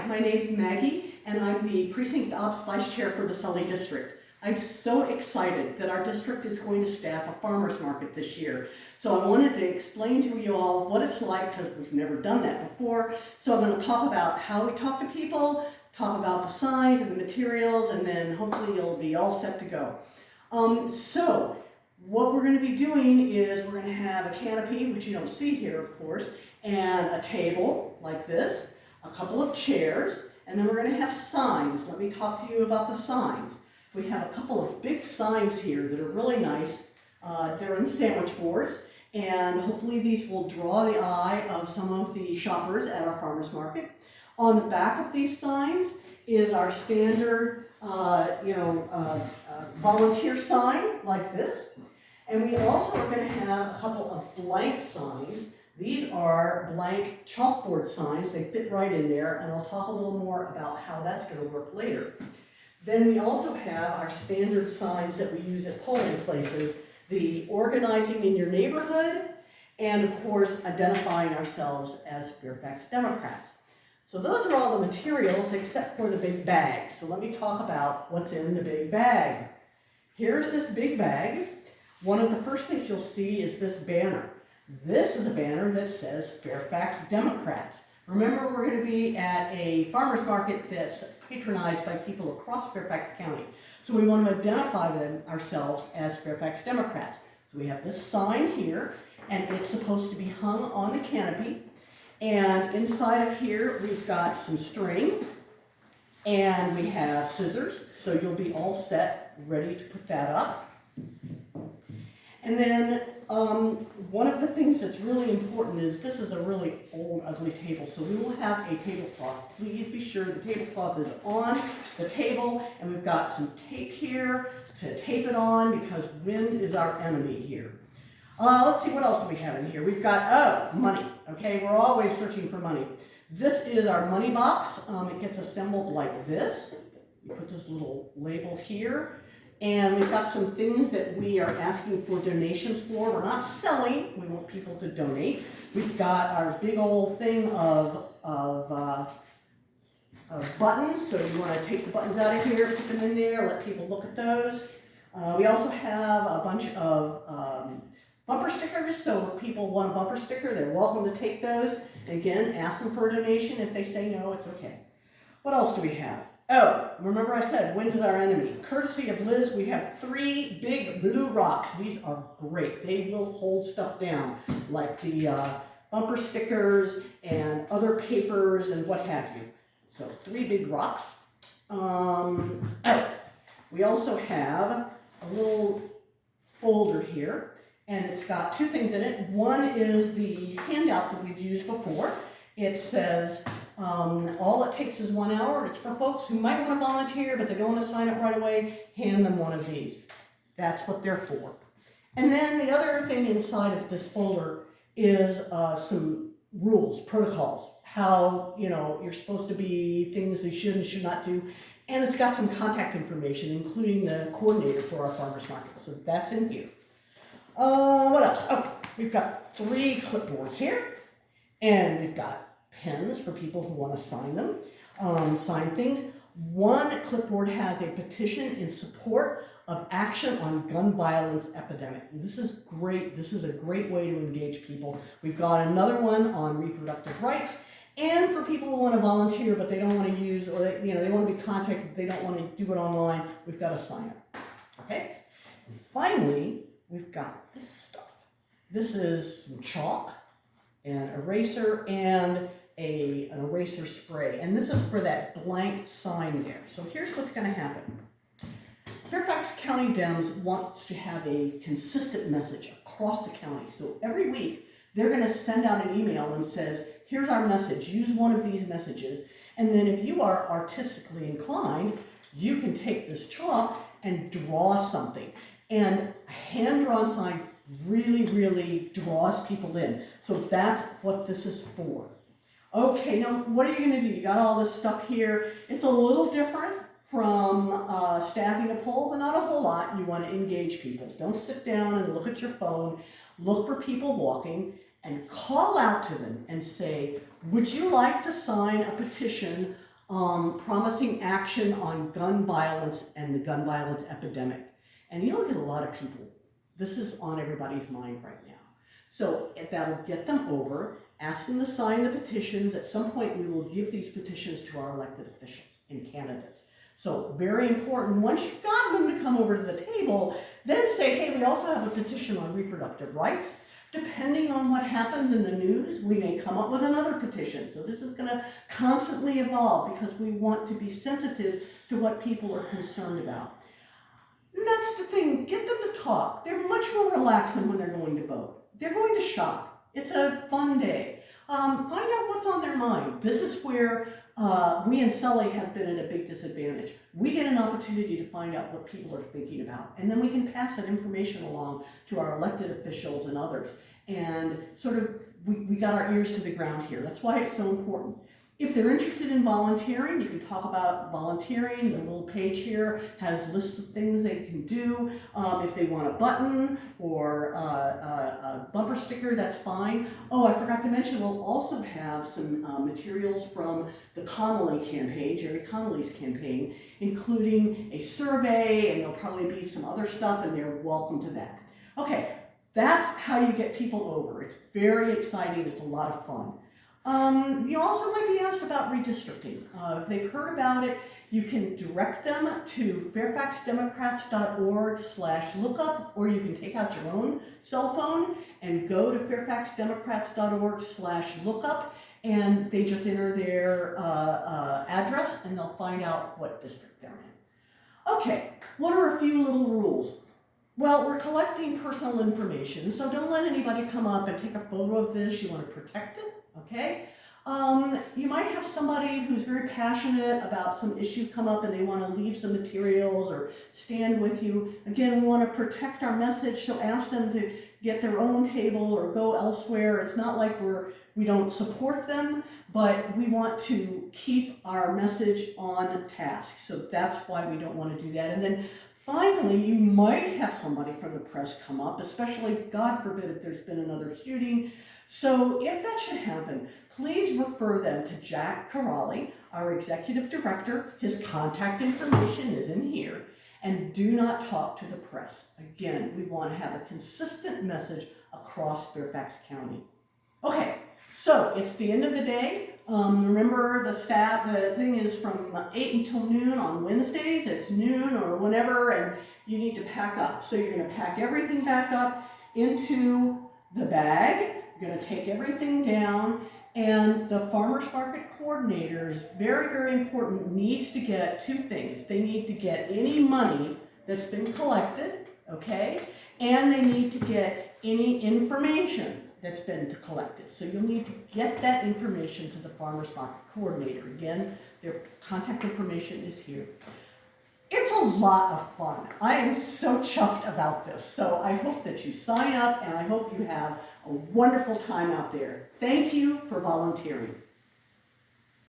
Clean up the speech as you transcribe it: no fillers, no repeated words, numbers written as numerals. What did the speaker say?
my name's Maggie, and I'm the Precinct Ops Vice Chair for the Sully District. I'm so excited that our district is going to staff a farmer's market this year. So I wanted to explain to you all what it's like, because we've never done that before. So I'm going to talk about how we talk to people, talk about the signs and the materials, and then hopefully you'll be all set to go. So what we're going to be doing is we're going to have a canopy, which you don't see here, of course, and a table like this, a couple of chairs, and then we're going to have signs. Let me talk to you about the signs. We have a couple of big signs here that are really nice. They're in sandwich boards, and hopefully these will draw the eye of some of the shoppers at our farmers market. On the back of these signs is our standard volunteer sign like this. And we also are going to have a couple of blank signs. These are blank chalkboard signs. They fit right in there, and I'll talk a little more about how that's going to work later. Then we also have our standard signs that we use at polling places, the organizing in your neighborhood, and of course identifying ourselves as Fairfax Democrats. So those are all the materials except for the big bag. So let me talk about what's in the big bag. Here's this big bag. One of the first things you'll see is this banner. This is a banner that says Fairfax Democrats. Remember, we're going to be at a farmer's market that's patronized by people across Fairfax County. So we want to identify ourselves as Fairfax Democrats. So we have this sign here, and it's supposed to be hung on the canopy. And inside of here, we've got some string, and we have scissors. So you'll be all set, ready to put that up. And then one of the things that's really important is this is a really old, ugly table, so we will have a tablecloth. Please be sure the tablecloth is on the table, and we've got some tape here to tape it on because wind is our enemy here. Let's see, what else do we have in here? We've got, money. Okay, we're always searching for money. This is our money box. It gets assembled like this. We put this little label here. And we've got some things that we are asking for donations for. We're not selling, we want people to donate. We've got our big old thing of buttons, so you want to take the buttons out of here, put them in there, let people look at those. We also have a bunch of bumper stickers, so if people want a bumper sticker, they're welcome to take those. And again, ask them for a donation. If they say no, it's okay. What else do we have? Oh, remember I said wind is our enemy. Courtesy of Liz, we have 3 big blue rocks. These are great. They will hold stuff down, like the bumper stickers and other papers and what have you. So 3 big rocks. We also have a little folder here, and it's got 2 things in it. One is the handout that we've used before. It says, all it takes is 1 hour. It's for folks who might want to volunteer, but they don't want to sign up right away. Hand them one of these. That's what they're for. And then the other thing inside of this folder is some rules, protocols, how, you're supposed to be, things they should and should not do. And it's got some contact information, including the coordinator for our farmers market. So that's in here. What else? Oh, we've got 3 clipboards here. And we've got pens for people who want to sign them, sign things. One clipboard has a petition in support of action on gun violence epidemic. This is great. This is a great way to engage people. We've got another one on reproductive rights, and for people who want to volunteer but they don't want to use, or they want to be contacted, they don't want to do it online, we've got a sign up. Okay. And finally, we've got this stuff. This is some chalk, an eraser, and an eraser spray. And this is for that blank sign there. So here's what's going to happen. Fairfax County Dems wants to have a consistent message across the county. So every week, they're going to send out an email and says, here's our message. Use one of these messages. And then if you are artistically inclined, you can take this chalk and draw something. And a hand-drawn sign really, really draws people in. So that's what this is for. Okay, now what are you going to do? You got all this stuff here. It's a little different from staffing a poll, but not a whole lot. You want to engage people. Don't sit down and look at your phone. Look for people walking and call out to them and say, would you like to sign a petition promising action on gun violence and the gun violence epidemic. And you look at a lot of people, this is on everybody's mind right now. So that'll get them over, ask them to sign the petitions. At some point, we will give these petitions to our elected officials and candidates. So very important, once you've gotten them to come over to the table, then say, hey, we also have a petition on reproductive rights. Depending on what happens in the news, we may come up with another petition. So this is going to constantly evolve because we want to be sensitive to what people are concerned about. And that's the thing, get them to talk. They're much more relaxed than when they're going to vote. They're going to shop. It's a fun day. Find out what's on their mind. This is where we in Sully have been at a big disadvantage. We get an opportunity to find out what people are thinking about, and then we can pass that information along to our elected officials and others. And sort of, we got our ears to the ground here. That's why it's so important. If they're interested in volunteering, you can talk about volunteering. The little page here has lists of things they can do. If they want a button or a bumper sticker, that's fine. Oh, I forgot to mention, we'll also have some materials from the Connolly campaign, Jerry Connolly's campaign, including a survey, and there'll probably be some other stuff, and they're welcome to that. Okay, that's how you get people over. It's very exciting. It's a lot of fun. You also might be asked about redistricting. If they've heard about it, you can direct them to fairfaxdemocrats.org/lookup, or you can take out your own cell phone and go to fairfaxdemocrats.org/lookup, and they just enter their address and they'll find out what district they're in. Okay, what are a few little rules? Well, we're collecting personal information, so don't let anybody come up and take a photo of this. You want to protect it, okay? You might have somebody who's very passionate about some issue come up and they want to leave some materials or stand with you. Again, we want to protect our message, so ask them to get their own table or go elsewhere. It's not like we don't support them, but we want to keep our message on task. So that's why we don't want to do that. And then finally, you might have somebody from the press come up, especially, God forbid, if there's been another shooting. So if that should happen, please refer them to Jack Corrali, our executive director. His contact information is in here. And do not talk to the press. Again, we want to have a consistent message across Fairfax County. Okay, so it's the end of the day. Remember, the thing is from 8 until noon on Wednesdays. It's noon or whenever, and you need to pack up. So you're going to pack everything back up into the bag. You're going to take everything down, and the farmers market coordinator is very, very important, needs to get two things. They need to get any money that's been collected, okay? And they need to get any information that's been collected. So you'll need to get that information to the farmers market coordinator. Again, their contact information is here. It's a lot of fun. I am so chuffed about this. So I hope that you sign up, and I hope you have a wonderful time out there. Thank you for volunteering.